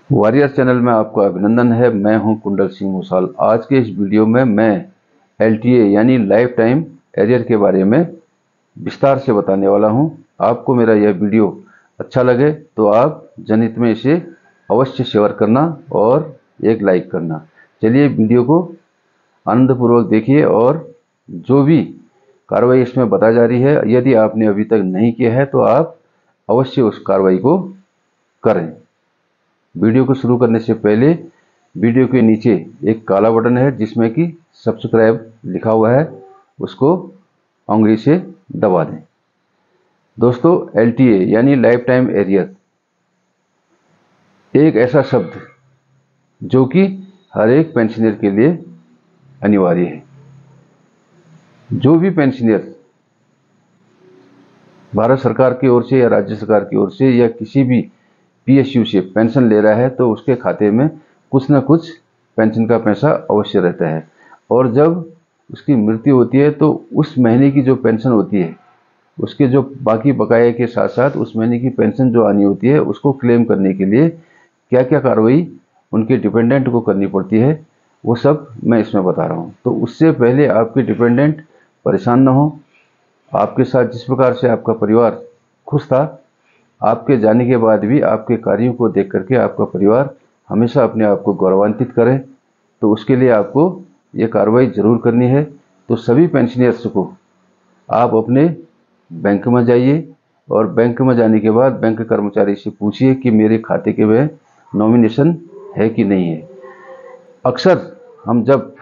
Warrior channel में आपका अभिनंदन है। मैं हूं कुंडल सिंह मुसाल। आज के इस वीडियो में मैं एलटीए यानी लाइफ टाइम एरियर के बारे में विस्तार से बताने वाला हूं। आपको मेरा यह वीडियो अच्छा लगे तो आप जनहित में इसे अवश्य शेयर करना और एक लाइक करना। चलिए वीडियो को आनंदपूर्वक देखिए और जो भी कार्रवाई इसमें बताई जा रही है, यदि आपने अभी तक नहीं किया है तो आप अवश्य उस कार्रवाई को करें। वीडियो को शुरू करने से पहले वीडियो के नीचे एक काला बटन है जिसमें कि सब्सक्राइब लिखा हुआ है, उसको उंगली से दबा दें। दोस्तों, एलटीए यानी लाइफ टाइम एरियर एक ऐसा शब्द जो कि हर एक पेंशनर के लिए अनिवार्य है। जो भी पेंशनर भारत सरकार की ओर से या राज्य सरकार की ओर से या किसी भी पीएसयू से पेंशन ले रहा है तो उसके खाते में कुछ न कुछ पेंशन का पैसा अवश्य रहता है। और जब उसकी मृत्यु होती है तो उस महीने की जो पेंशन होती है, उसके जो बाकी बकाये के साथ साथ उस महीने की पेंशन जो आनी होती है, उसको क्लेम करने के लिए क्या क्या कार्रवाई उनके डिपेंडेंट को करनी पड़ती है, वो सब मैं इसमें बता रहा हूँ। तो उससे पहले आपके डिपेंडेंट परेशान न हो। आपके साथ जिस प्रकार से आपका परिवार खुश था, आपके जाने के बाद भी आपके कार्यों को देख करके आपका परिवार हमेशा अपने आप को गौरवान्वित करे, तो उसके लिए आपको ये कार्रवाई जरूर करनी है। तो सभी पेंशनर्स को आप अपने बैंक में जाइए और बैंक में जाने के बाद बैंक कर्मचारी से पूछिए कि मेरे खाते के में नॉमिनेशन है कि नहीं है। अक्सर हम जब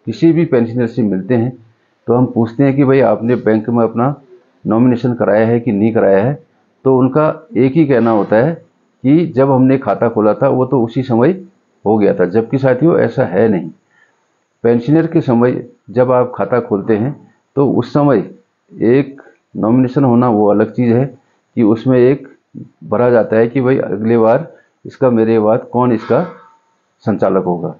किसी भी पेंशनर से मिलते हैं तो हम पूछते हैं कि भाई आपने बैंक में अपना नॉमिनेशन कराया है कि नहीं कराया है। तो उनका एक ही कहना होता है कि जब हमने खाता खोला था वो तो उसी समय हो गया था, जबकि साथियों ऐसा है नहीं। पेंशनर के समय जब आप खाता खोलते हैं तो उस समय एक नॉमिनेशन होना वो अलग चीज़ है कि उसमें एक भरा जाता है कि भाई अगले बार इसका मेरे बाद कौन इसका संचालक होगा।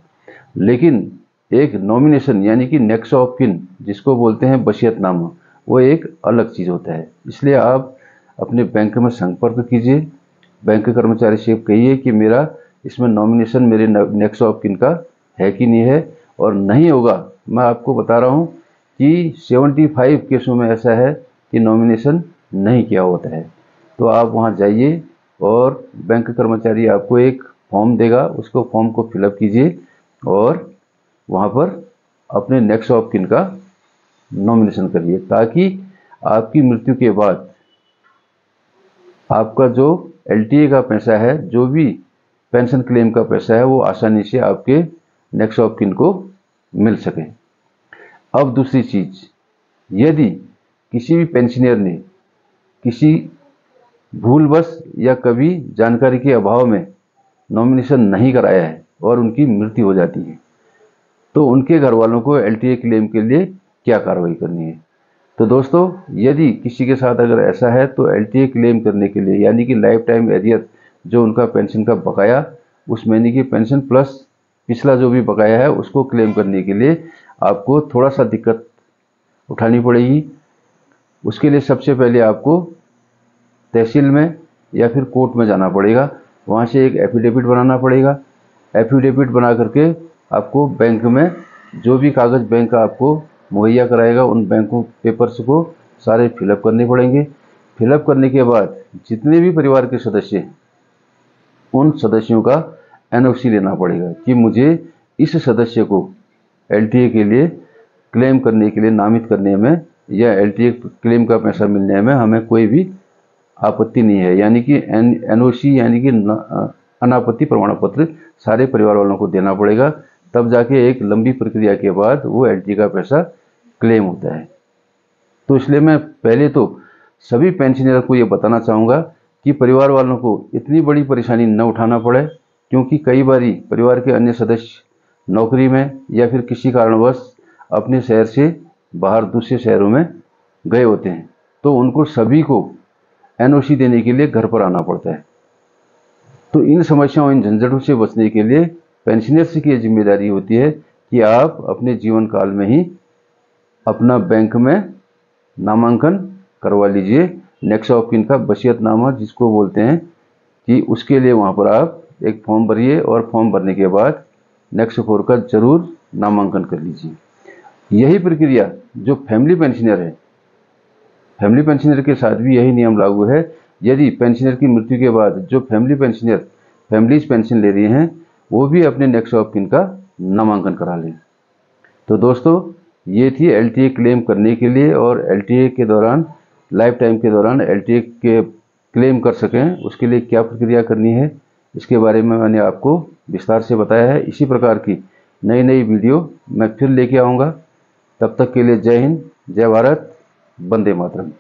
लेकिन एक नॉमिनेशन यानी कि नेक्स्ट ऑफ किन जिसको बोलते हैं वसीयतनामा, वो एक अलग चीज़ होता है। इसलिए आप अपने बैंक में संपर्क कीजिए, बैंक कर्मचारी से कहिए कि मेरा इसमें नॉमिनेशन मेरे नेक्स्ट ऑफ किन का है कि नहीं है। और नहीं होगा, मैं आपको बता रहा हूँ कि 75 केसों में ऐसा है कि नॉमिनेशन नहीं किया होता है। तो आप वहाँ जाइए और बैंक कर्मचारी आपको एक फॉर्म देगा, उसको फॉर्म को फिलअप कीजिए और वहाँ पर अपने नेक्स्ट ऑफ किन का नॉमिनेशन करिए, ताकि आपकी मृत्यु के बाद आपका जो एलटीए का पैसा है, जो भी पेंशन क्लेम का पैसा है, वो आसानी से आपके नेक्स्ट ऑफ किन को मिल सके। अब दूसरी चीज, यदि किसी भी पेंशनर ने किसी भूलवश या कभी जानकारी के अभाव में नॉमिनेशन नहीं कराया है और उनकी मृत्यु हो जाती है, तो उनके घर वालों को एलटीए क्लेम के लिए क्या कार्रवाई करनी है। तो दोस्तों, यदि किसी के साथ अगर ऐसा है तो एलटीए क्लेम करने के लिए यानी कि लाइफ टाइम एरियर, जो उनका पेंशन का बकाया, उस महीने की पेंशन प्लस पिछला जो भी बकाया है, उसको क्लेम करने के लिए आपको थोड़ा सा दिक्कत उठानी पड़ेगी। उसके लिए सबसे पहले आपको तहसील में या फिर कोर्ट में जाना पड़ेगा, वहाँ से एक एफिडेविट बनाना पड़ेगा। एफिडेविट बना करके आपको बैंक में जो भी कागज़ बैंक आपको मुहैया कराएगा, उन बैंकों पेपर्स को सारे फिलअप करने पड़ेंगे। फिलअप करने के बाद जितने भी परिवार के सदस्य हैं, उन सदस्यों का एनओसी लेना पड़ेगा कि मुझे इस सदस्य को एलटीए के लिए क्लेम करने के लिए नामित करने में या एलटीए क्लेम का पैसा मिलने में हमें कोई भी आपत्ति नहीं है। यानी कि एनओसी यानी कि अनापत्ति प्रमाण पत्र सारे परिवार वालों को देना पड़ेगा, तब जाके एक लंबी प्रक्रिया के बाद वो एलटीए का पैसा क्लेम होता है। तो इसलिए मैं पहले तो सभी पेंशनर को ये बताना चाहूँगा कि परिवार वालों को इतनी बड़ी परेशानी न उठाना पड़े, क्योंकि कई बारी परिवार के अन्य सदस्य नौकरी में या फिर किसी कारणवश अपने शहर से बाहर दूसरे शहरों में गए होते हैं, तो उनको सभी को एनओसी देने के लिए घर पर आना पड़ता है। तो इन समस्याओं, इन झंझटों से बचने के लिए पेंशनर्स की ये जिम्मेदारी होती है कि आप अपने जीवन काल में ही अपना बैंक में नामांकन करवा लीजिए। नेक्स्ट ऑफ किन का वसीयतनामा जिसको बोलते हैं, कि उसके लिए वहाँ पर आप एक फॉर्म भरिए और फॉर्म भरने के बाद नेक्स्ट 4 का जरूर नामांकन कर लीजिए। यही प्रक्रिया जो फैमिली पेंशनर है, फैमिली पेंशनर के साथ भी यही नियम लागू है। यदि पेंशनर की मृत्यु के बाद जो फैमिली पेंशनर फैमिलीज पेंशन ले रही हैं, वो भी अपने नेक्स्ट ऑफ किन का नामांकन करा लें। तो दोस्तों, ये थी एलटीए क्लेम करने के लिए, और एलटीए के दौरान, लाइफ टाइम के दौरान एलटीए के क्लेम कर सकें उसके लिए क्या प्रक्रिया करनी है, इसके बारे में मैंने आपको विस्तार से बताया है। इसी प्रकार की नई नई वीडियो मैं फिर लेके आऊँगा। तब तक के लिए जय हिंद, जय भारत, वंदे मातरम।